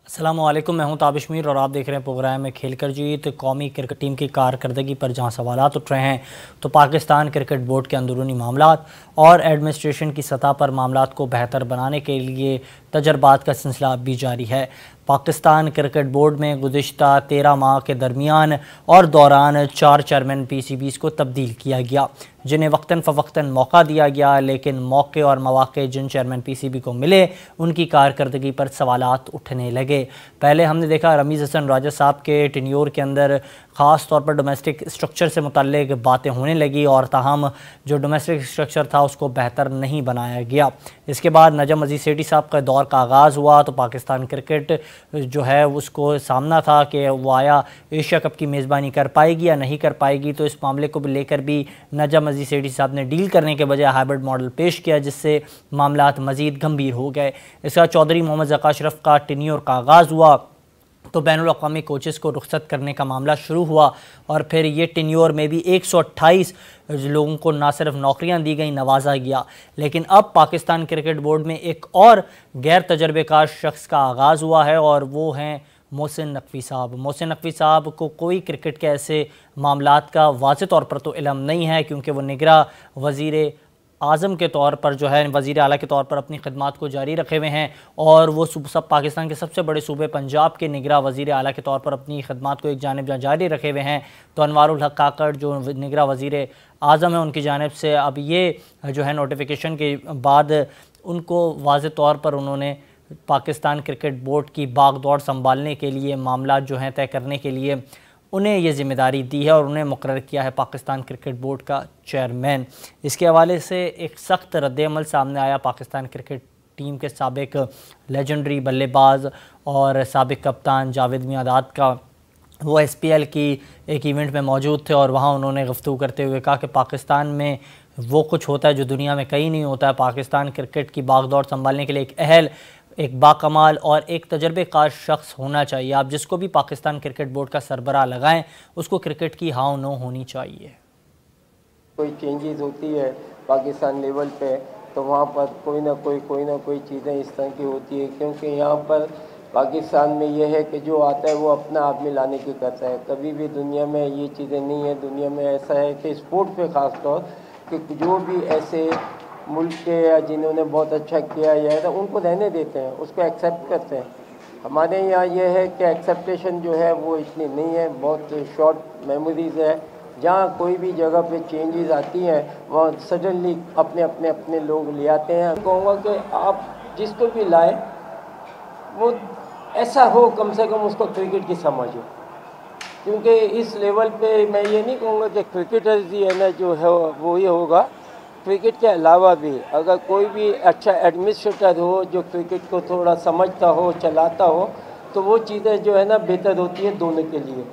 अस्सलामुअलैकुम, मैं हूं ताबिश मीर और आप देख रहे हैं प्रोग्राम में खेलकर जीत। कौमी क्रिकेट टीम की कारकर्दगी पर जहां सवालात उठ रहे हैं तो पाकिस्तान क्रिकेट बोर्ड के अंदरूनी मामलात और एडमिनिस्ट्रेशन की सतह पर मामलात को बेहतर बनाने के लिए तजर्बात का सिलसिला भी जारी है। पाकिस्तान क्रिकेट बोर्ड में गुज़िश्ता 13 माह के दरमियान और दौरान 4 चेयरमैन PCBs को तब्दील किया गया, जिन्हें वक्तन फ़वक्तन मौका दिया गया, लेकिन मौके और मौक़े जिन चेयरमैन PCB को मिले उनकी कारकर्दगी पर सवालात उठने लगे। पहले हमने देखा रमीज़ हसन राजा साहब के टेन्योर के अंदर ख़ास तौर पर डोमेस्टिक स्ट्रक्चर से मुतल्लिक बातें होने लगी और ताहम जो डोमेस्टिक स्ट्रक्चर था उसको बेहतर नहीं बनाया गया। इसके बाद नजम अजीज़ सेठी साहब का दौर का आगाज़ हुआ तो पाकिस्तान क्रिकेट जो है उसको सामना था कि वो आया एशिया कप की मेज़बानी कर पाएगी या नहीं कर पाएगी। तो इस मामले को लेकर भी नजम अजीज़ सेठी साहब ने डील करने के बजाय हाइब्रिड मॉडल पेश किया, जिससे मामलात मज़ीद गंभीर हो गए। इसका चौधरी मोहम्मद ज़का अशरफ का टेन्योर का आगाज़ हुआ तो बैनुल अक़वामी कोचेस को रुखसत करने का मामला शुरू हुआ और फिर ये टेन्योर में भी 128 लोगों को ना सिर्फ नौकरियां दी गई, नवाजा गया। लेकिन अब पाकिस्तान क्रिकेट बोर्ड में एक और गैर तजर्बेकार शख्स का आगाज़ हुआ है और वो हैं मोहसिन नकवी साहब। मोहसिन नकवी साहब को कोई क्रिकेट के ऐसे मामलात का वाज़ेह तौर पर तो इल्म नहीं है, क्योंकि वो निगरां वज़ीर आज़म के तौर पर जो है वज़ीर आला के तौर पर अपनी खिदमात को जारी रखे हुए हैं और वो सब पाकिस्तान के सबसे बड़े सूबे पंजाब के निगरां वज़ीर आला के तौर पर अपनी खिदमात को एक जानिब जारी रखे हुए हैं। तो अनवारुल हक काकड़ जो निगरां वज़ीर आज़म है उनकी जानिब से अब ये जो है नोटिफिकेशन के बाद उनको वाज़ेह तौर पर उन्होंने पाकिस्तान क्रिकेट बोर्ड की बागडोर संभालने के लिए मामला जो हैं तय करने के लिए उन्हें ये ज़िम्मेदारी दी है और उन्हें मुकर्रर किया है पाकिस्तान क्रिकेट बोर्ड का चेयरमैन। इसके हवाले से एक सख्त रद्द-ए-अमल सामने आया पाकिस्तान क्रिकेट टीम के साबिक लेजेंडरी बल्लेबाज और साबिक कप्तान जावेद मियांदाद का। वो SPL की एक इवेंट में मौजूद थे और वहाँ उन्होंने गुफ्तगू करते हुए कहा कि पाकिस्तान में वो कुछ होता है जो दुनिया में कहीं नहीं होता है। पाकिस्तान क्रिकेट की बागडोर संभालने के लिए एक अहल, एक बाकमाल और एक तजर्बेकार शख्स होना चाहिए। आप जिसको भी पाकिस्तान क्रिकेट बोर्ड का सरबराह लगाएं उसको क्रिकेट की हाँ नो होनी चाहिए। कोई चेंजेस होती है पाकिस्तान लेवल पे तो वहाँ पर कोई ना कोई चीज़ें इस तरह की होती है, क्योंकि यहाँ पर पाकिस्तान में यह है कि जो आता है वो अपना आदमी लाने की करता है। कभी भी दुनिया में ये चीज़ें नहीं है। दुनिया में ऐसा है कि स्पोर्ट पे ख़ास तौर कि जो भी ऐसे मुल्क के या जिन्होंने बहुत अच्छा किया है तो उनको रहने देते हैं, उसको एक्सेप्ट करते हैं। हमारे यहाँ ये है कि एक्सेप्टेशन जो है वो इतनी नहीं है, बहुत शॉर्ट मेमोरीज़ है। जहाँ कोई भी जगह पे चेंजेस आती हैं वहाँ सडनली अपने लोग ले आते हैं। कहूँगा कि आप जिसको भी लाए वो ऐसा हो, कम से कम उसको क्रिकेट की समझ हो, क्योंकि इस लेवल पे मैं ये नहीं कहूँगा कि क्रिकेटर्स ही है ना जो है वो ही होगा। क्रिकेट के अलावा भी अगर कोई भी अच्छा एडमिनिस्ट्रेटर हो जो क्रिकेट को थोड़ा समझता हो, चलाता हो, तो वो चीज़ें जो है ना बेहतर होती है दोनों के लिए।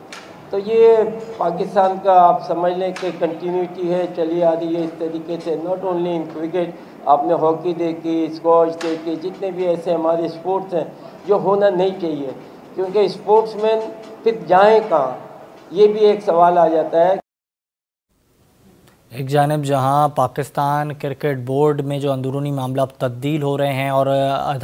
तो ये पाकिस्तान का आप समझ लें कि कंटिन्यूटी है, चली आ रही है इस तरीके से। नॉट ओनली इन क्रिकेट, आपने हॉकी देखी, स्क्वॉश देखी, जितने भी ऐसे हमारे स्पोर्ट्स हैं जो होना नहीं चाहिए, क्योंकि स्पोर्ट्समैन फिर जाएँ कहाँ, ये भी एक सवाल आ जाता है। एक जानिब जहां पाकिस्तान क्रिकेट बोर्ड में जो अंदरूनी मामला तब्दील हो रहे हैं और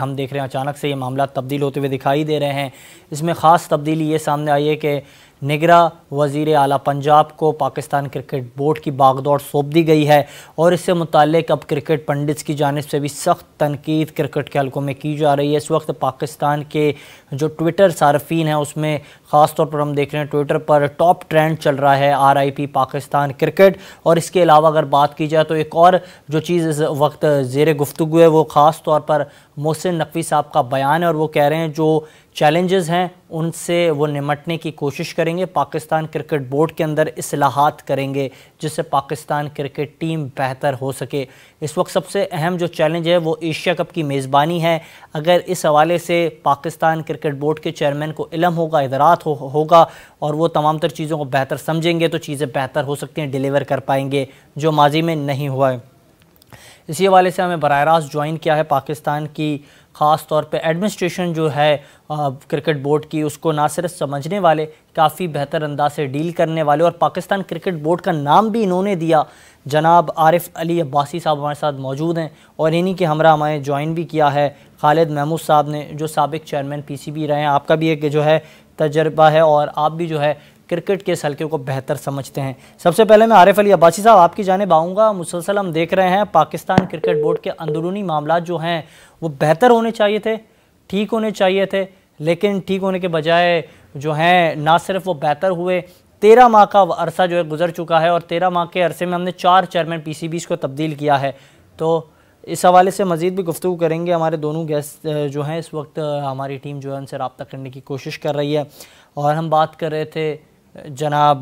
हम देख रहे हैं अचानक से ये मामला तब्दील होते हुए दिखाई दे रहे हैं। इसमें ख़ास तब्दीली ये सामने आई है कि निगरां वज़ीर आला पंजाब को पाकिस्तान क्रिकेट बोर्ड की बागडोर सौंप दी गई है और इससे मुताल्लिक अब क्रिकेट पंडित्स की जानिब से भी सख्त तनकीद क्रिकेट के हलकों में की जा रही है। इस वक्त पाकिस्तान के जो ट्विटर सार्फिन हैं उसमें ख़ास तौर पर हम देख रहे हैं ट्विटर पर टॉप ट्रेंड चल रहा है RIP पाकिस्तान क्रिकेट। और इसके अलावा अगर बात की जाए तो एक और जो चीज़ इस वक्त ज़ेर गुफ्तगू है वो ख़ास तौर पर मोहसिन नकवी साहब का बयान है और वो कह रहे हैं जो चैलेंजेस हैं उनसे वो निमटने की कोशिश करेंगे, पाकिस्तान क्रिकेट बोर्ड के अंदर इस्लाहात करेंगे जिससे पाकिस्तान क्रिकेट टीम बेहतर हो सके। इस वक्त सबसे अहम जो चैलेंज है वो एशिया कप की मेज़बानी है। अगर इस हवाले से पाकिस्तान क्रिकेट बोर्ड के चेयरमैन को इल्म होगा, इदरात होगा और वो तमाम तर चीज़ों को बेहतर समझेंगे तो चीज़ें बेहतर हो सकती हैं, डिलीवर कर पाएंगे, जो माजी में नहीं हुआ है। इसी हवाले से हमें बराह रास्त ज्वाइन किया है पाकिस्तान की ख़ास तौर पे एडमिनिस्ट्रेशन जो है क्रिकेट बोर्ड की, उसको ना सिर्फ समझने वाले, काफ़ी बेहतर अंदाज से डील करने वाले, और पाकिस्तान क्रिकेट बोर्ड का नाम भी इन्होंने दिया। जनाब आरिफ अली अब्बासी साहब हमारे साथ मौजूद हैं और इन्हीं के हमरा हमें ज्वाइन भी किया है खालिद महमूद साहब ने, जो साबिक चेयरमैन पीसीबी रहे हैं। आपका भी एक जो है तजर्बा है और आप भी जो है क्रिकेट के इस हल्के को बेहतर समझते हैं। सबसे पहले मैं आरिफ अली अब्बासी साहब आपकी जानिब आऊँगा। मुसलसल हम देख रहे हैं पाकिस्तान क्रिकेट बोर्ड के अंदरूनी मामला जो हैं वो बेहतर होने चाहिए थे, ठीक होने चाहिए थे, लेकिन ठीक होने के बजाय जो हैं ना सिर्फ वो बेहतर हुए, 13 माह का अरसा जो है गुजर चुका है और 13 माह के अरसे में हमने 4 चेयरमैन पीसीबीज़ को तब्दील किया है। तो इस हवाले से मज़ीद भी गुफ्तगू करेंगे। हमारे दोनों गेस्ट जो हैं इस वक्त हमारी टीम जो है उनसे रब्ता करने की कोशिश कर रही है। और हम बात कर रहे थे जनाब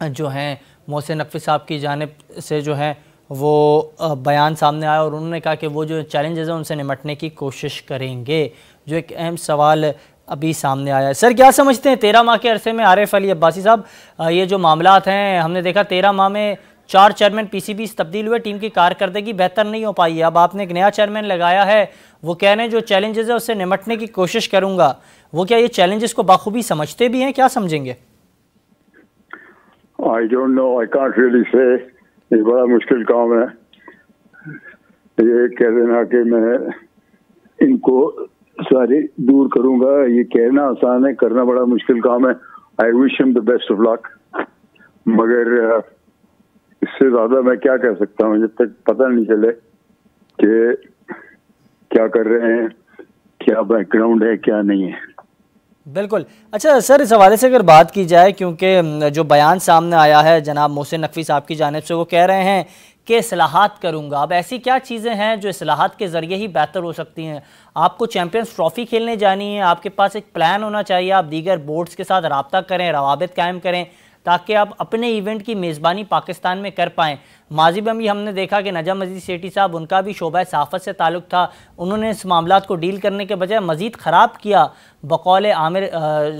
जो हैं मोहसिन नकवी साहब की जानिब से जो है वो बयान सामने आया और उन्होंने कहा कि वो जो चैलेंजेस हैं उनसे निपटने की कोशिश करेंगे। जो एक अहम सवाल अभी सामने आया है, सर क्या समझते हैं 13 माह के अरसे में आरिफ अली अब्बासी साहब ये जो मामलात हैं, हमने देखा 13 माह में 4 चेयरमैन पीसीबी तब्दील हुए, टीम की कारकर्दगी बेहतर नहीं हो पाई है। अब आपने एक नया चेयरमैन लगाया है, वो कह रहे हैं जो चैलेंजेस है उससे निपटने की कोशिश करूँगा। वो क्या ये चैलेंजेस को बाखूबी समझते भी हैं, क्या समझेंगे? I don't know, I can't really say। ये बड़ा मुश्किल काम है। ये कह देना कि मैं इनको सारे दूर करूंगा, ये कहना आसान है, करना बड़ा मुश्किल काम है। I wish him the best of luck, मगर इससे ज्यादा मैं क्या कह सकता हूँ जब तक पता नहीं चले कि क्या कर रहे हैं, क्या बैकग्राउंड है, क्या नहीं है। बिल्कुल। अच्छा सर, इस हवाले से अगर बात की जाए, क्योंकि जो बयान सामने आया है जनाब मोहसिन नकवी साहब की जानिब से, वो कह रहे हैं कि इस्लाहात करूंगा। अब ऐसी क्या चीज़ें हैं जो इस्लाहात के ज़रिए ही बेहतर हो सकती हैं? आपको चैम्पियंस ट्रॉफ़ी खेलने जानी है, आपके पास एक प्लान होना चाहिए, आप दीगर बोर्ड्स के साथ रब्ता करें, रवाबित कायम करें ताकि आप अपने इवेंट की मेज़बानी पाकिस्तान में कर पाएँ। माजी में भी हमने देखा कि नजम मजीद सेठी साहब, उनका भी शोबा सहाफ़त से ताल्लुक़ था, उन्होंने इस मामलात को डील करने के बजाय मज़ीद ख़राब किया बकौल आमिर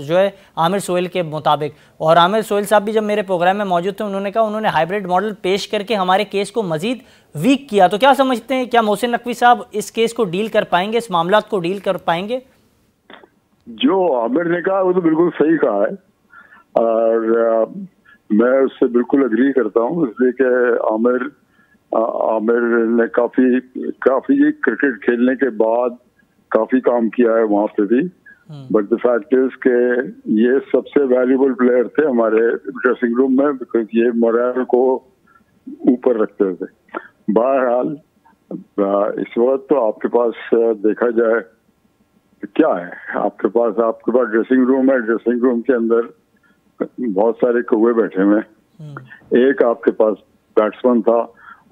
जो है आमिर सोहेल के मुताबिक। और आमिर सोहेल साहब भी जब मेरे प्रोग्राम में मौजूद थे, उन्होंने कहा उन्होंने हाइब्रिड मॉडल पेश करके हमारे केस को मज़ीद वीक किया। तो क्या समझते हैं, क्या मोहसिन नकवी साहब इस केस को डील कर पाएंगे, इस मामलात को डील कर पाएंगे? जो आमिर ने कहा वो तो बिल्कुल सही कहा है और मैं उससे बिल्कुल अग्री करता हूँ, इसलिए कि आमिर ने काफी क्रिकेट खेलने के बाद काफी काम किया है वहां पे भी। बट द फैक्ट इज के ये सबसे वैल्यूबल प्लेयर थे हमारे ड्रेसिंग रूम में, बिकॉज ये मोरल को ऊपर रखते थे। बहरहाल इस वक्त तो आपके पास देखा जाए तो क्या है, आपके पास ड्रेसिंग रूम है, ड्रेसिंग रूम के अंदर बहुत सारे कौवे बैठे हुए। एक आपके पास बैट्समैन था,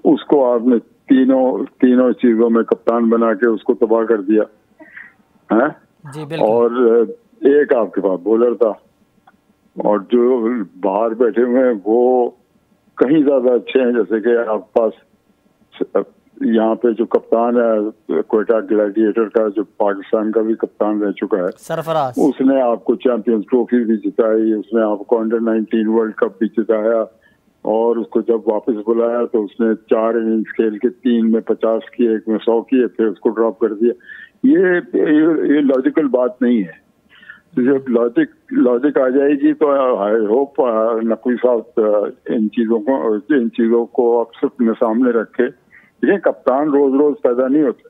उसको आपने तीनों चीजों में कप्तान बना के उसको तबाह कर दिया है। और एक आपके पास बॉलर था, और जो बाहर बैठे हुए हैं वो कहीं ज्यादा अच्छे हैं। जैसे कि आपके पास यहाँ पे जो कप्तान है क्वेटा ग्लैडिएटर का, जो पाकिस्तान का भी कप्तान रह चुका है, सरफराज, उसने आपको चैंपियंस ट्रॉफी भी जिताई, उसने आपको अंडर 19 वर्ल्ड कप भी जिताया। और उसको जब वापस बुलाया तो उसने 4 इनिंग्स खेल के 3 में 50 किए, 1 में 100 किए, फिर उसको ड्रॉप कर दिया। ये लॉजिकल बात नहीं है। तो जब लॉजिक आ जाएगी तो आई होप नकवी साहब इन चीजों को अक्सर अपने सामने रखे। ये कप्तान रोज पैदा नहीं होता।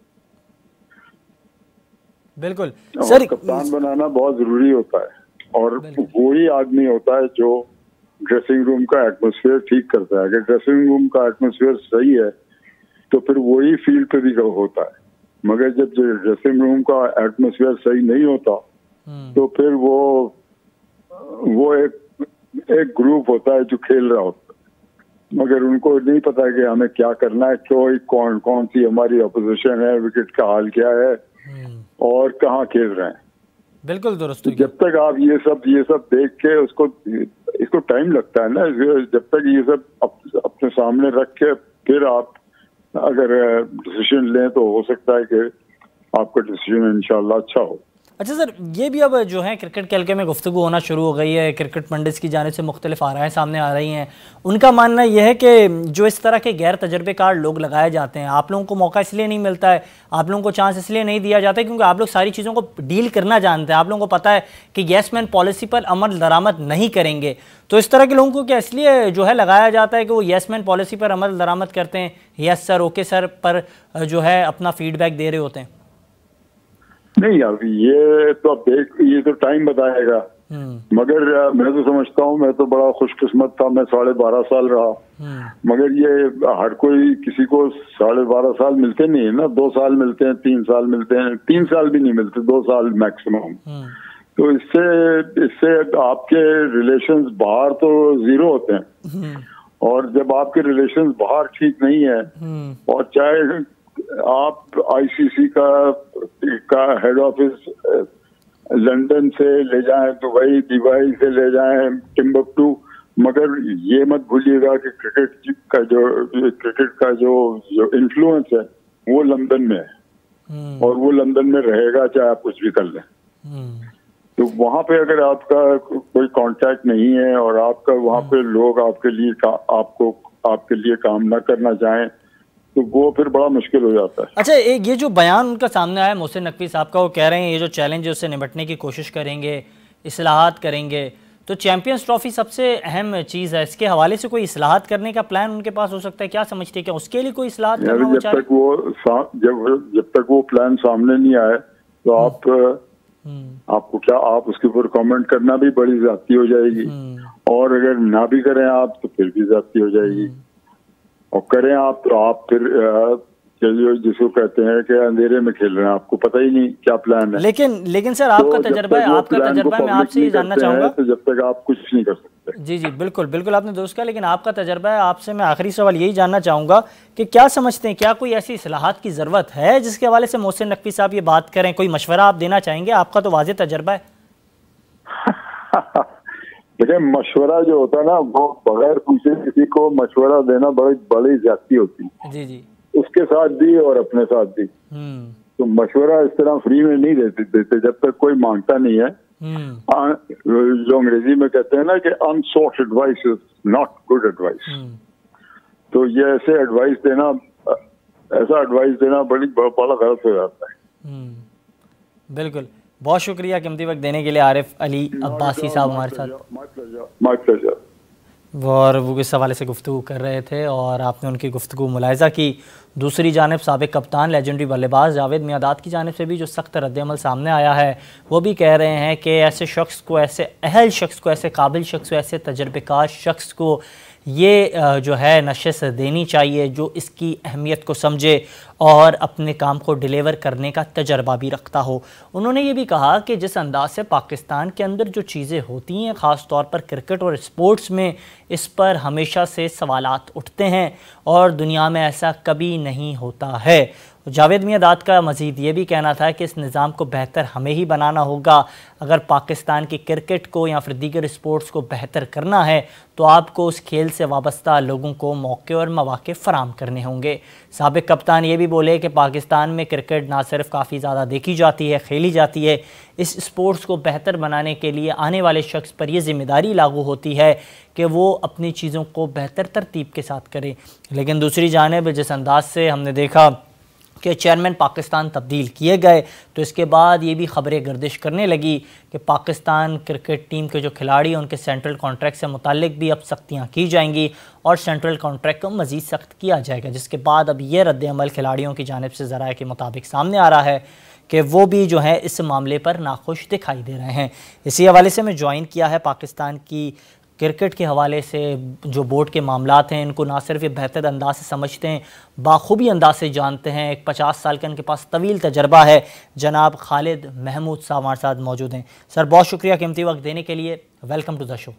बिल्कुल सर, कप्तान बनाना बहुत जरूरी होता है और वही आदमी होता है जो ड्रेसिंग रूम का एटमॉस्फेयर ठीक करता है। अगर ड्रेसिंग रूम का एटमॉस्फेयर सही है तो फिर वही फील्ड पे भी होता है। मगर जब ड्रेसिंग रूम का एटमॉस्फेयर सही नहीं होता तो फिर वो एक ग्रुप होता है जो खेल रहा होता है, मगर उनको नहीं पता कि हमें क्या करना है, कौन सी हमारी अपोजिशन है, विकेट का हाल क्या है और कहाँ खेल रहे हैं। बिल्कुल दुरुस्त। जब तक आप ये सब देख के इसको टाइम लगता है ना, जब तक ये सब अपने सामने रख के फिर आप अगर डिसीजन लें तो हो सकता है कि आपका डिसीजन इंशाल्लाह अच्छा हो। अच्छा सर, ये भी अब जो है क्रिकेट के हल्के में गुफ्तगू होना शुरू हो गई है, क्रिकेट पंडित्स की जानिब से मुख्तलिफ आराएं सामने आ रही हैं। उनका मानना यह है कि जो इस तरह के गैर तजर्बेकार लोग लगाए जाते हैं, आप लोगों को मौका इसलिए नहीं मिलता है, आप लोगों को चांस इसलिए नहीं दिया जाता है क्योंकि आप लोग सारी चीज़ों को डील करना जानते हैं, आप लोगों को पता है कि येस मैन पॉलिसी पर अमल दरामद नहीं करेंगे। तो इस तरह के लोगों को क्या इसलिए जो है लगाया जाता है कि वो येस मैन पॉलिसी पर अमल दरामद करते हैं, यस सर, ओके सर पर जो है अपना फीडबैक दे रहे होते हैं? नहीं, अब ये तो अब देख, ये तो टाइम बताएगा। मगर मैं तो समझता हूँ, मैं तो बड़ा खुशकिस्मत था, मैं 12.5 साल रहा। मगर ये हर कोई, किसी को 12.5 साल मिलते नहीं है ना, 2 साल मिलते हैं, 3 साल मिलते हैं, 3 साल भी नहीं मिलते, 2 साल मैक्सिमम। तो इससे आपके रिलेशंस बाहर तो जीरो होते हैं, और जब आपके रिलेशंस बाहर ठीक नहीं है, और चाहे आप आईसीसी का हेड ऑफिस लंदन से ले जाएं, दुबई से ले जाएं, टिम्बकटू, मगर ये मत भूलिएगा कि क्रिकेट का जो इन्फ्लुएंस है वो लंदन में है, और वो लंदन में रहेगा चाहे आप कुछ भी कर लें। तो वहां पे अगर आपका कोई कांटेक्ट नहीं है, और आपका वहां पे लोग आपके लिए काम ना करना चाहें, तो वो फिर बड़ा मुश्किल हो जाता है। अच्छा, एक ये जो बयान उनका सामने आया मोहसिन नकवी साहब का, वो कह रहे हैं ये जो चैलेंज है उससे निपटने की कोशिश करेंगे, इस्लाहात करेंगे। तो चैंपियंस ट्रॉफी सबसे अहम चीज़ है, इसके हवाले से कोई इस्लाहात करने का प्लान उनके पास हो सकता है? क्या समझते हैं, क्या उसके लिए कोई इस्लाहात करना वो चाहे? जब तक वो प्लान सामने नहीं आए, तो आपको क्या, आप उसके ऊपर कमेंट करना भी बड़ी ज्यादती हो जाएगी, और अगर ना भी करें आप तो फिर भी ज्यादती हो जाएगी, और करें आप तो आप फिर जिसको कहते हैं कि अंधेरे में खेल रहे हैं, आपको पता ही नहीं क्या प्लान है। लेकिन सर, आपका तजर्बा है, मैं आपसे ये जानना चाहूंगा, तो जब तक आप कुछ नहीं कर सकते। जी बिल्कुल आपने दोस्त कहा, लेकिन आपका तजर्बा है, आपसे मैं आखिरी सवाल यही जानना चाहूंगा कि क्या समझते हैं, क्या कोई ऐसी इस्लाहात की जरूरत है जिसके हवाले से मोहसिन नकवी साहब ये बात करें? कोई मशवरा आप देना चाहेंगे? आपका तो वाज़ेह तजर्बा है। देखिए, मशवरा जो होता है ना, वो बगैर पूछे किसी को मशवरा देना बड़ी ज्यादती होती है। जी उसके साथ भी और अपने साथ भी। तो मशवरा इस तरह फ्री में नहीं देते जब तक कोई मांगता नहीं है। जो अंग्रेजी में कहते हैं ना कि unsought advice is not good advice. तो ये ऐसा एडवाइस देना बड़ा गलत हो जाता है। बिल्कुल, बहुत शुक्रिया कीमती वक्त देने के लिए आरिफ अली अब्बासी साहब हमारे साथ, और वो इस हवाले से गुफ्तगू कर रहे थे, और आपने उनकी गुफ्तगू मुलाहिज़ा की। दूसरी जानब साबिक कप्तान लेजेंडरी बल्लेबाज जावेद मियांदाद की जानब से भी जो सख्त रद्द-ए-अमल सामने आया है, वो भी कह रहे हैं कि ऐसे शख्स को, ऐसे अहल शख्स को, ऐसे काबिल शख्स को, ऐसे तजर्बेकार शख्स को ये जो है नशिस्त देनी चाहिए, जो इसकी अहमियत को समझे और अपने काम को डिलीवर करने का तजर्बा भी रखता हो। उन्होंने ये भी कहा कि जिस अंदाज से पाकिस्तान के अंदर जो चीज़ें होती हैं, ख़ास तौर पर क्रिकेट और स्पोर्ट्स में, इस पर हमेशा से सवालात उठते हैं, और दुनिया में ऐसा कभी नहीं होता है। जावेद मियांदाद का मज़ीद ये भी कहना था कि इस निज़ाम को बेहतर हमें ही बनाना होगा। अगर पाकिस्तान की क्रिकेट को या फिर दीगर स्पोर्ट्स को बेहतर करना है, तो आपको उस खेल से वाबस्ता लोगों को मौके और मौके फ़राहम करने होंगे। साबिक कप्तान ये भी बोले कि पाकिस्तान में क्रिकेट ना सिर्फ काफ़ी ज़्यादा देखी जाती है, खेली जाती है, इस स्पोर्ट्स को बेहतर बनाने के लिए आने वाले शख्स पर यह ज़िम्मेदारी लागू होती है कि वो अपनी चीज़ों को बेहतर तरतीब के साथ करे। लेकिन दूसरी जानिब जिस अंदाज से हमने देखा कि चेयरमैन पाकिस्तान तब्दील किए गए, तो इसके बाद ये भी ख़बरें गर्दिश करने लगी कि पाकिस्तान क्रिकेट टीम के जो खिलाड़ी हैं उनके सेंट्रल कॉन्ट्रैक्ट से मुताल्लिक भी अब सख्तियाँ की जाएंगी, और सेंट्रल कॉन्ट्रैक्ट को मज़ीद सख्त किया जाएगा, जिसके बाद अब ये रद्द-ए-अमल खिलाड़ियों की जानिब से ज़राए के मुताबिक सामने आ रहा है कि वो भी जो है इस मामले पर नाखुश दिखाई दे रहे हैं। इसी हवाले से मैं ज्वाइन किया है पाकिस्तान की क्रिकेट के हवाले से जो बोर्ड के मामलात हैं, इनको ना सिर्फ ये बेहतर अंदाज से समझते हैं, बाखूबी अंदाज से जानते हैं। एक 50 साल का इनके पास तवील तजर्बा है। जनाब खालिद महमूद साहब हमारे साथ मौजूद हैं। सर, बहुत शुक्रिया कीमती वक्त देने के लिए। Welcome to the show.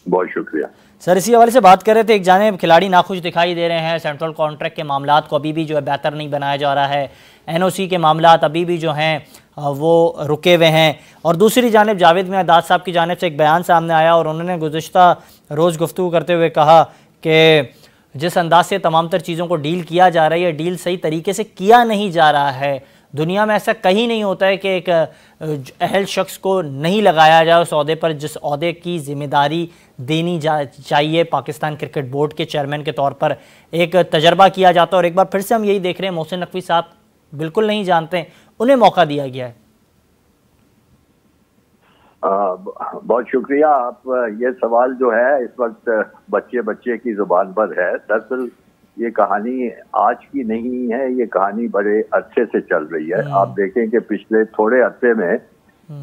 बहुत शुक्रिया सर। इसी हवाले से बात कर रहे थे, एक जानिब खिलाड़ी नाखुश दिखाई दे रहे हैं, सेंट्रल कॉन्ट्रैक्ट के मामलात को अभी भी जो है बेहतर नहीं बनाया जा रहा है, NOC के मामलात अभी भी जो हैं वो रुके हुए हैं, और दूसरी जानिब जावेद मियांदाद साहब की जानिब से एक बयान सामने आया, और उन्होंने गुज़िश्ता रोज़ गुफ्तगू करते हुए कहा कि जिस अंदाज से तमाम तर चीज़ों को डील किया जा रहा है, ये डील सही तरीके से किया नहीं जा रहा है। दुनिया में ऐसा कहीं नहीं होता है कि एक अहल शख्स को नहीं लगाया जाए उस ओहदे पर जिस ओहदे की जिम्मेदारी देनी चाहिए। पाकिस्तान क्रिकेट बोर्ड के चेयरमैन के तौर पर एक तजर्बा किया जाता है, और एक बार फिर से हम यही देख रहे हैं, मोहसिन नकवी साहब बिल्कुल नहीं जानते, उन्हें मौका दिया गया है। बहुत शुक्रिया। आप ये सवाल जो है इस वक्त बच्चे की जुबान पर है। दरअसल ये कहानी आज की नहीं है, ये कहानी बड़े अरसे से चल रही है। आप देखें कि पिछले थोड़े अरसे में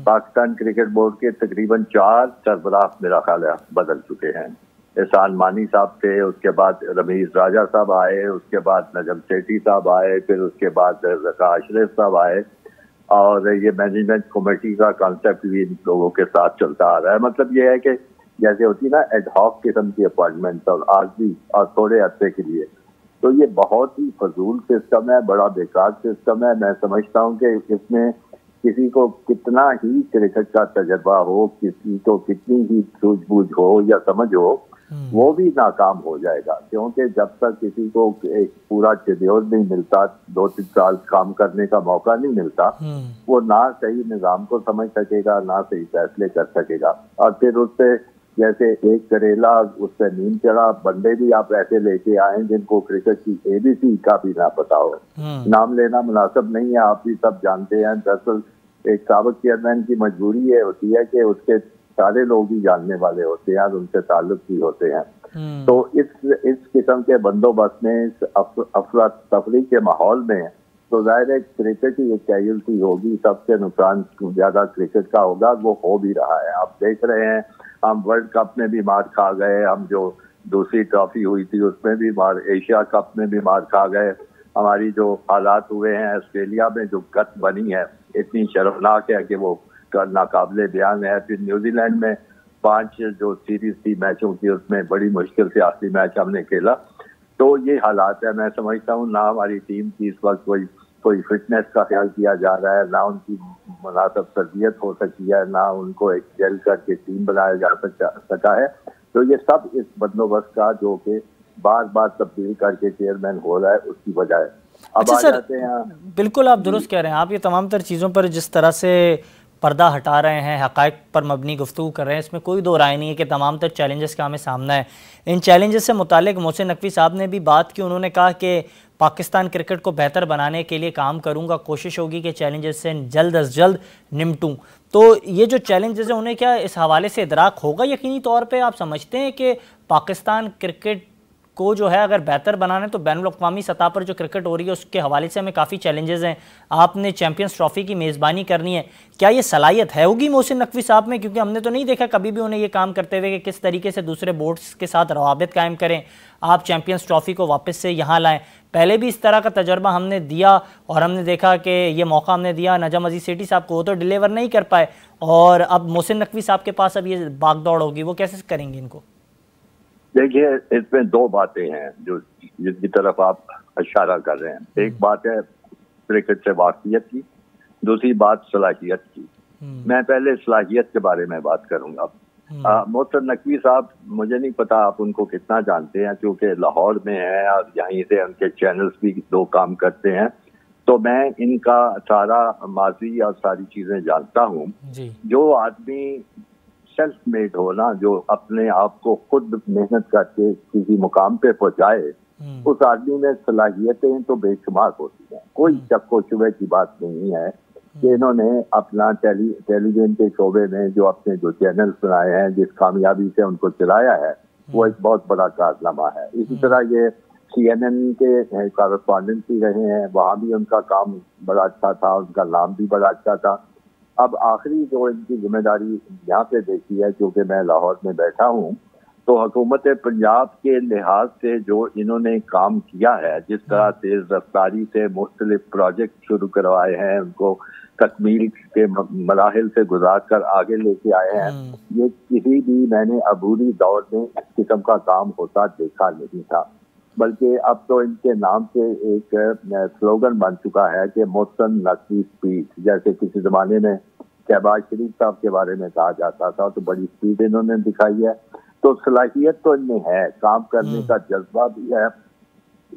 पाकिस्तान क्रिकेट बोर्ड के तकरीबन 4 सरबराह मेरा ख्याल है बदल चुके हैं। एहसान मानी साहब थे, उसके बाद रमीज राजा साहब आए, उसके बाद नजम सेठी साहब आए, फिर उसके बाद रज़ा अशरफ साहब आए, और ये मैनेजमेंट कमेटी का कॉन्सेप्ट भी इन लोगों के साथ चलता आ रहा है। मतलब ये है कि जैसे होती ना एड हॉक किस्म की अपॉइंटमेंट और आर्जी और थोड़े अरसे के लिए, तो ये बहुत ही फजूल सिस्टम है, बड़ा बेकार सिस्टम है। मैं समझता हूँ कि इसमें किसी को कितना ही क्रिकेट का तजर्बा हो, किसी को कितनी ही सूझबूझ हो या समझ हो, वो भी नाकाम हो जाएगा, क्योंकि जब तक किसी को एक पूरा शेड्यूल नहीं मिलता, 2-3 साल काम करने का मौका नहीं मिलता, वो ना सही निजाम को समझ सकेगा, ना सही फैसले कर सकेगा। और फिर उससे जैसे एक करेला उससे नींद चढ़ा, बंदे भी आप ऐसे लेके आए जिनको क्रिकेट की ABC का भी ना पता हो। नाम लेना मुनासिब नहीं है, आप भी सब जानते हैं। दरअसल एक साबिक चेयरमैन की मजबूरी ये होती है कि उसके सारे लोग ही जानने वाले होते हैं और उनसे ताल्लुक भी होते हैं। तो इस किस्म के बंदोबस्त में, इस अफरा तफरी के माहौल में, तो जाहिर है क्रिकेट ही एक कैजुअल्टी होगी, सबसे नुकसान ज्यादा क्रिकेट का होगा। वो हो भी रहा है, आप देख रहे हैं। हम वर्ल्ड कप में भी मार खा गए, हम जो दूसरी ट्रॉफी हुई थी उसमें भी मार, एशिया कप में भी मार खा गए। हमारी जो हालात हुए हैं ऑस्ट्रेलिया में, जो गत बनी है इतनी शर्मनाक है कि वो नाकाबिले बयान है। फिर न्यूजीलैंड में 5 जो सीरीज थी मैचों की, उसमें बड़ी मुश्किल से आखिरी मैच हमने खेला। तो ये हालात है। मैं समझता हूँ ना हमारी टीम की इस वक्त कोई फिटनेस का ख्याल किया जा रहा है, ना उनकी मुनासिब तरबियत हो सकी है, ना उनको एक जेल करके टीम बनाया जा सका है। तो ये सब इस बंदोबस्त का, जो कि बार बार तब्दील करके चेयरमैन हो रहा है, उसकी वजह है। अब अच्छा आ सर, जाते हैं। बिल्कुल आप दुरुस्त कह रहे हैं। आप ये तमाम तर चीज़ों पर जिस तरह से पर्दा हटा रहे हैं, हक़ाइक़ पर मबनी गुफ्तगू कर रहे हैं, इसमें कोई दो राय नहीं है कि तमाम तर चैलेंजेस का हमें सामना है। इन चैलेंजेस से मुतालिक मोहसिन नकवी साहब ने भी बात की। उन्होंने कहा कि पाकिस्तान क्रिकेट को बेहतर बनाने के लिए काम करूंगा, कोशिश होगी कि चैलेंजेस से जल्द अज जल्द निपटूं। तो ये जो चैलेंजेस हैं, उन्हें क्या इस हवाले से इदराक होगा यकीनी तौर पे? आप समझते हैं कि पाकिस्तान क्रिकेट को जो है अगर बेहतर बनाना है तो बैनुल-अक़वामी सतह पर जो क्रिकेट हो रही है उसके हवाले से हमें काफ़ी चैलेंजेस हैं। आपने चैंपियंस ट्रॉफी की मेज़बानी करनी है, क्या ये सलाहियत है होगी मोहसिन नकवी साहब में? क्योंकि हमने तो नहीं देखा कभी भी उन्हें ये काम करते हुए कि किस तरीके से दूसरे बोर्ड्स के साथ रवाबित कायम करें, आप चैंपियंस ट्रॉफी को वापस से यहाँ लाएँ। पहले भी इस तरह का तजर्बा हमने दिया और हमने देखा कि ये मौका हमने दिया नजम अजीज सेठी साहब को, वो तो डिलीवर नहीं कर पाए, और अब मोहसिन नकवी साहब के पास अब ये भागदौड़ होगी, वो कैसे करेंगे इनको? देखिए, इसमें 2 बातें हैं जो जिसकी तरफ आप इशारा कर रहे हैं। एक बात है क्रिकेट से वाकियत की, दूसरी बात सलाहियत की। मैं पहले सलाहियत के बारे में बात करूंगा। मोहसिन नकवी साहब, मुझे नहीं पता आप उनको कितना जानते हैं, क्योंकि लाहौर में है और यहीं से उनके चैनल्स भी 2 काम करते हैं, तो मैं इनका सारा माजी और सारी चीजें जानता हूँ। जो आदमी सेल्फ मेड हो ना, जो अपने आप को खुद मेहनत करके किसी मुकाम पे पहुंचाए, उस आदमी में सलाहियतें तो बेशुमार होती हैं। कोई शक व शुबे की बात नहीं है कि इन्होंने अपना टेलीविजन के शोबे में जो अपने जो चैनल्स बनाए हैं, जिस कामयाबी से उनको चलाया है, वो एक बहुत बड़ा कारनामा है। इसी तरह ये CNN के कॉरेस्पॉन्डेंट भी रहे हैं, वहाँ भी उनका काम बड़ा अच्छा था, उनका नाम भी बड़ा अच्छा था। अब आखिरी जो इनकी जिम्मेदारी यहाँ पे देखी है, क्योंकि मैं लाहौर में बैठा हूँ, तो हुकूमत पंजाब के लिहाज से जो इन्होंने काम किया है, जिस तरह तेज रफ्तारी से मुख्तलिफ प्रोजेक्ट शुरू करवाए हैं, उनको तकमील के मराहिल से गुजार कर आगे लेके आए हैं, ये किसी भी मैंने अबूरी दौर में इस किस्म का काम होता देखा नहीं था। बल्कि अब तो इनके नाम से एक स्लोगन बन चुका है कि मोहसिन नकवी स्पीड। जैसे किसी जमाने में शहबाज शरीफ साहब के बारे में कहा जाता था, तो बड़ी स्पीड इन्होंने दिखाई है। तो सलाहियत तो इनमें है, काम करने का जज्बा भी है,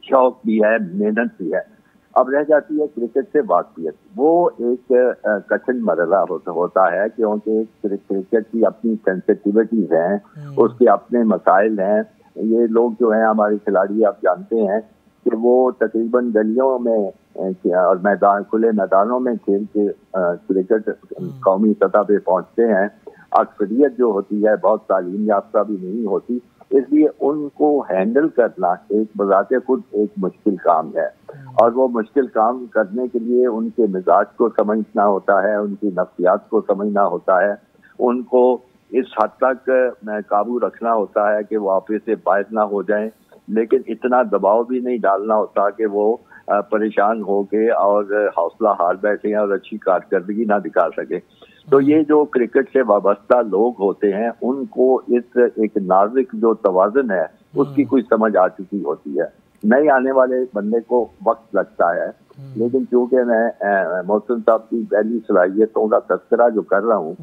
शौक भी है, मेहनत भी है। अब रह जाती है क्रिकेट से वाकियत। वो एक कठिन मरला होता है, क्योंकि क्रिकेट की अपनी सेंसिटिविटीज हैं, उसके अपने मसाइल हैं। ये लोग जो हैं हमारे खिलाड़ी, आप जानते हैं कि वो तकरीबन गलियों में और खुले मैदानों में खेल के क्रिकेट कौमी सतह पे पहुंचते हैं। अक्सरियत जो होती है बहुत तालीम याफ्ता भी नहीं होती, इसलिए उनको हैंडल करना एक बजाते खुद एक मुश्किल काम है, और वो मुश्किल काम करने के लिए उनके मिजाज को समझना होता है, उनकी नफ्सियात को समझना होता है, उनको इस हद तक काबू रखना होता है कि वो ऑफिस से बाहर ना हो जाएं, लेकिन इतना दबाव भी नहीं डालना होता कि वो परेशान हो के और हौसला हार बैठे और अच्छी कारकर्दगी ना दिखा सके। तो ये जो क्रिकेट से वाबस्ता लोग होते हैं उनको इस एक नाजुक जो तवाज़ुन है उसकी कुछ समझ आ चुकी होती है। नए आने वाले बंदे को वक्त लगता है, लेकिन चूंकि मैं मोहसिन साहब की पहली सलाहियतों का तस्करा जो कर रहा हूँ,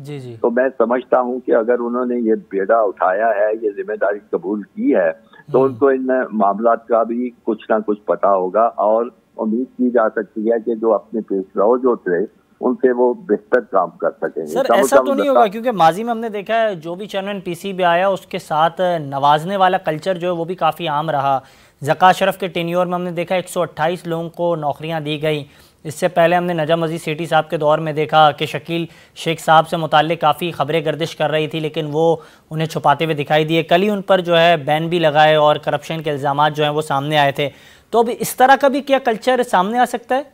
तो मैं समझता हूँ कि अगर उन्होंने ये बेड़ा उठाया है, ये जिम्मेदारी कबूल की है, तो उनको इन मामलात का भी कुछ ना कुछ पता होगा, और उम्मीद की जा सकती है कि जो अपने पेशराव जो थे उनसे वो बेहतर काम कर सकेंगे। सर ऐसा तो नहीं होगा, क्योंकि माजी में हमने देखा है जो भी चेयरमैन पीसीबी आया उसके साथ नवाजने वाला कल्चर जो है वो भी काफ़ी आम रहा। ज़का अशरफ के टेन्योर में हमने देखा 128 लोगों को नौकरियां दी गई। इससे पहले हमने नजम अजीज सेठी साहब के दौर में देखा कि शकील शेख साहब से मुताल्लिक काफ़ी खबरें गर्दिश कर रही थी, लेकिन वो उन्हें छुपाते हुए दिखाई दिए। कल ही उन पर जो है बैन भी लगाए और करप्शन के इल्ज़ाम जो हैं वो सामने आए थे। तो अब इस तरह का भी क्या कल्चर सामने आ सकता है?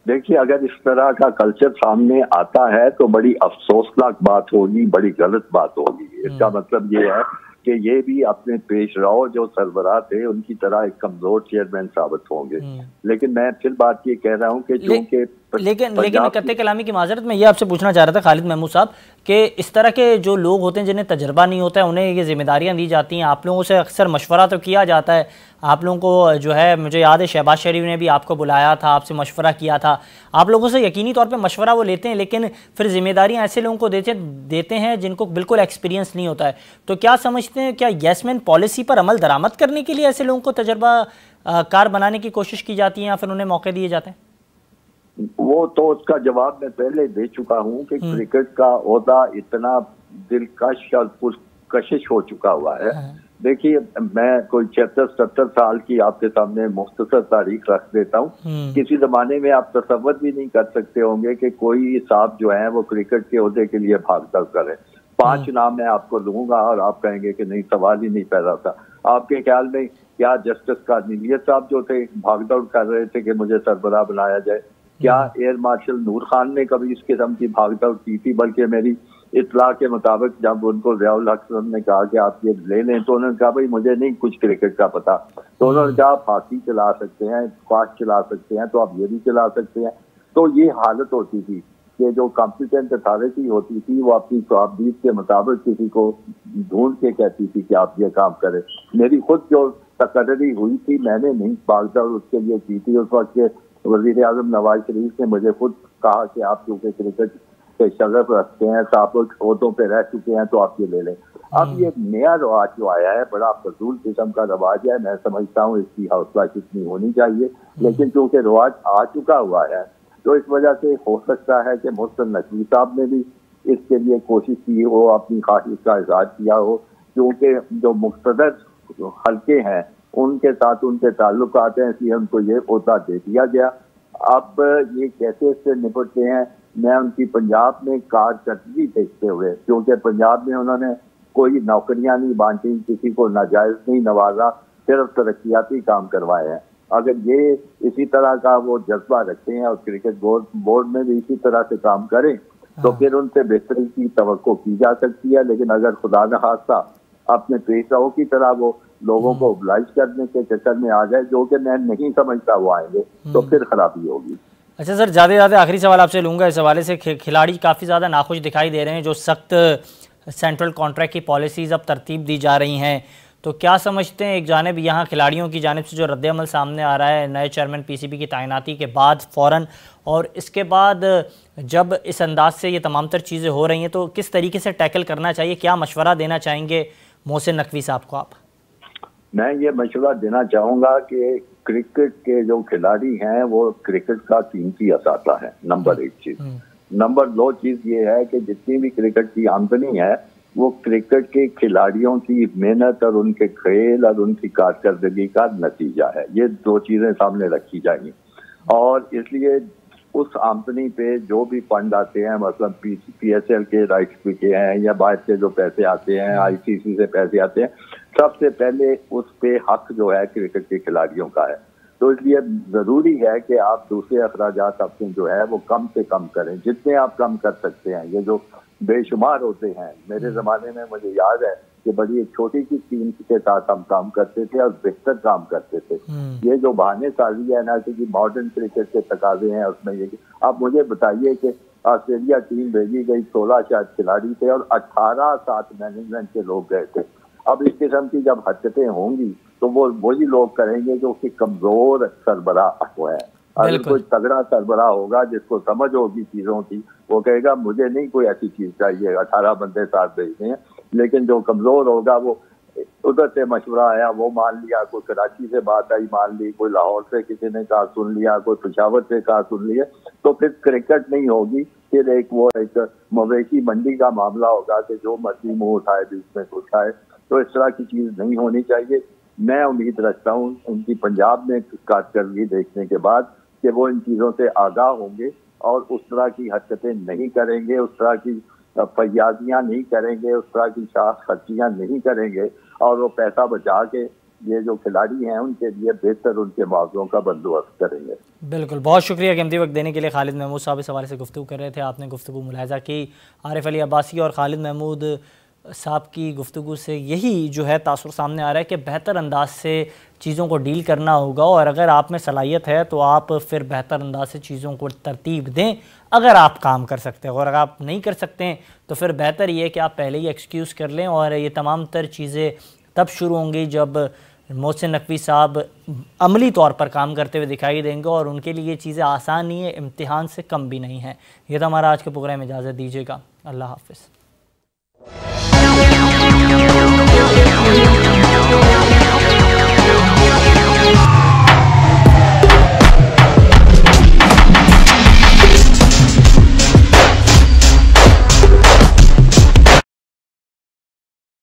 देखिए, अगर इस तरह का कल्चर सामने आता है तो बड़ी अफसोसनाक बात होगी, बड़ी गलत बात होगी। इसका मतलब ये है कि ये भी अपने पेशराव जो सरबराह थे उनकी तरह एक कमजोर चेयरमैन साबित होंगे। लेकिन मैं फिर बात ये कह रहा हूँ कि चूंकि लेकिन कत्ते कलामी की माजरत में ये आपसे पूछना चाह रहा था खालिद महमूद साहब कि इस तरह के जो लोग होते हैं जिन्हें तजर्बा नहीं होता है, उन्हें ये जिम्मेदारियां दी जाती हैं, आप लोगों से अक्सर मशवरा तो किया जाता है, आप लोगों को जो है मुझे याद है शहबाज शरीफ ने भी आपको बुलाया था, आपसे मशवरा किया था, आप लोगों से यकीनी तौर पर मशवरा वो लेते हैं, लेकिन फिर जिम्मेदारियाँ ऐसे लोगों को देते हैं जिनको बिल्कुल एक्सपीरियंस नहीं होता है। तो क्या समझते हैं, क्या येस मैन पॉलिसी पर अमल दरामद करने के लिए ऐसे लोगों को तजर्बा कार बनाने की कोशिश की जाती है या फिर उन्हें मौके दिए जाते हैं? वो तो उसका जवाब मैं पहले दे चुका हूँ कि क्रिकेट का ओहदा इतना दिलकश और पुरकशिश हो चुका हुआ है। देखिए, मैं कोई 76-70 साल की आपके सामने मुख्तसर तारीख रख देता हूँ। किसी जमाने में आप तसव्वुर भी नहीं कर सकते होंगे कि कोई साहब जो है वो क्रिकेट के ओहदे के लिए भागदौड़ करे। 5 नाम मैं आपको लूंगा और आप कहेंगे कि नहीं, सवाल ही नहीं पैदा था। आपके ख्याल में क्या जस्टिस कादनियत साहब जो थे भागदौड़ कर रहे थे कि मुझे सरबराह बनाया जाए? क्या एयर मार्शल नूर खान ने कभी इस किस्म की भागदौड़ की थी? बल्कि मेरी इतला के मुताबिक जब उनको ज़ियाउल हक ने कहा कि आप ये ले लें तो उन्होंने कहा भाई मुझे नहीं कुछ क्रिकेट का पता। तो उन्होंने कहा आप हॉकी चला सकते हैं, स्क्वाश चला सकते हैं, तो आप ये भी चला सकते हैं। तो ये हालत होती थी कि जो कॉम्पिटेंट अथॉरिटी होती थी वो अपनी काबिलियत के मुताबिक किसी को ढूंढ के कहती थी कि आप ये काम करें। मेरी खुद जो तकर्री हुई थी मैंने नहीं भागदौड़ उसके लिए की थी। उस वक्त के वज़ीर आज़म नवाज शरीफ ने मुझे खुद कहा कि आप क्योंकि क्रिकेट के शगफ रखते हैं, तो आप लोग ओहदों पे रह चुके हैं, तो आप ये ले लें। अब ये नया रवाज जो आया है बड़ा फजूल किस्म का रवाज है। मैं समझता हूँ इसकी हौसला कितनी होनी चाहिए, लेकिन चूंकि रवाज आ चुका हुआ है तो इस वजह से हो सकता है कि मोहसिन नकवी साहब ने भी इसके लिए कोशिश की हो, अपनी ख्वाहिश का इजहार किया हो, क्योंकि जो मुख्तदर हल्के हैं उनके साथ उनके ताल्लुकात हैं, इसलिए उनको ये ओहदा दे दिया गया। अब ये कैसे इससे निपटते हैं, मैं उनकी पंजाब में कारकर्दगी देखते हुए, क्योंकि पंजाब में उन्होंने कोई नौकरियां नहीं बांटी, किसी को नाजायज नहीं नवाजा, सिर्फ तरक्याती काम करवाए हैं। अगर ये इसी तरह का वो जज्बा रखते हैं और क्रिकेट बोर्ड में भी इसी तरह से काम करें तो फिर उनसे बेहतरी की तवक्को की जा सकती है। लेकिन अगर खुदा न खास्ता अपने पेशराओं की तरह वो लोगों को ओबलाइज करने के चक्कर में आ जाए, जो कि मैं नहीं समझता वो आएंगे, तो फिर खराबी होगी। अच्छा सर, ज़्यादा आखिरी सवाल आपसे लूँगा इस हवाले से। खिलाड़ी काफ़ी ज़्यादा नाखुश दिखाई दे रहे हैं, जो सख्त सेंट्रल कॉन्ट्रैक्ट की पॉलिसीज़ अब तरतीब दी जा रही हैं, तो क्या समझते हैं एक जानिब यहाँ खिलाड़ियों की जानिब से जो रद्द-ए-अमल सामने आ रहा है नए चेयरमैन पीसीबी की तैनाती के बाद फ़ौरन, और इसके बाद जब इस अंदाज से ये तमाम तर चीज़ें हो रही हैं, तो किस तरीके से टैकल करना चाहिए? क्या मशवरा देना चाहेंगे मोहसिन नकवी साहब को आप? मैं ये मशवरा देना चाहूँगा कि क्रिकेट के जो खिलाड़ी हैं वो क्रिकेट का कीमती असासा है, नंबर 1 चीज़। नंबर 2 चीज़ ये है कि जितनी भी क्रिकेट की आमदनी है वो क्रिकेट के खिलाड़ियों की मेहनत और उनके खेल और उनकी कारकर्दगी का नतीजा है। ये 2 चीज़ें सामने रखी जाएंगी, और इसलिए उस आमदनी पे जो भी फंड आते हैं, मतलब PSL के राइट्स बिके हैं या बाहर से जो पैसे आते हैं, ICC से पैसे आते हैं, सबसे पहले उस पे हक जो है क्रिकेट के खिलाड़ियों का है। तो इसलिए जरूरी है कि आप दूसरे अखराजात अपने जो है वो कम से कम करें, जितने आप कम कर सकते हैं। ये जो बेशुमार होते हैं, मेरे जमाने में मुझे याद है कि बड़ी एक छोटी सी टीम के साथ हम काम करते थे और बेहतर काम करते थे। ये जो बहाने साजी है ना कि मॉडर्न क्रिकेट के तकाजे हैं, उसमें ये आप मुझे बताइए कि ऑस्ट्रेलिया टीम भेजी गई, 16 शायद खिलाड़ी थे और 18 साथ मैनेजमेंट के लोग गए थे। अब इस किस्म की जब हरकतें होंगी तो वो वही लोग करेंगे जो कि कमजोर सरबराह वो है। अगर कोई तगड़ा सरबराह होगा जिसको समझ होगी चीजों की, वो कहेगा मुझे नहीं कोई ऐसी चीज चाहिए, 18 बंदे साथ भेजते हैं। लेकिन जो कमजोर होगा वो उधर से मशवरा आया वो मान लिया, कोई कराची से बात आई मान ली, कोई लाहौर से किसी ने कहा सुन लिया, कोई पेशावर से कहा सुन लिया, तो फिर क्रिकेट नहीं होगी। फिर एक मवेशी मंडी का मामला होगा कि जो मर्जी मुंह उठाए बीच में उठाए। तो इस तरह की चीज नहीं होनी चाहिए। मैं उम्मीद रखता हूँ उनकी पंजाब में कारकर्दगी देखने के बाद कि वो इन चीजों से आगाह होंगे और उस तरह की हरकतें नहीं करेंगे, उस तरह की फैयादियां नहीं करेंगे, उस तरह की शाख खर्चियां नहीं करेंगे और वो पैसा बचा के ये जो खिलाड़ी हैं उनके लिए बेहतर उनके मुआवजों का बंदोबस्त करेंगे। बिल्कुल, बहुत शुक्रिया कीमती वक्त देने के लिए। खालिद महमूद साहब इस हवाले से गुफ्तगू कर रहे थे, आपने गुफ्तगू मुलाहिजा की। आरिफ अली अब्बासी और खालिद महमूद साहब की गुफ्तगू से यही जो है तासुर सामने आ रहा है कि बेहतर अंदाज से चीज़ों को डील करना होगा और अगर आप में सलाहियत है तो आप फिर बेहतर अंदाज से चीज़ों को तरतीब दें अगर आप काम कर सकते हैं, और अगर आप नहीं कर सकते हैं तो फिर बेहतर ये है कि आप पहले ही एक्सक्यूज़ कर लें। और ये तमाम तर चीज़ें तब शुरू होंगी जब मोहसिन नकवी साहब अमली तौर पर काम करते हुए दिखाई देंगे और उनके लिए ये चीज़ें आसान नहीं है, इम्तिहान से कम भी नहीं है। ये तो हमारा आज के प्रोग्राम में इजाज़त दीजिएगा। अल्लाह हाफ़िज़।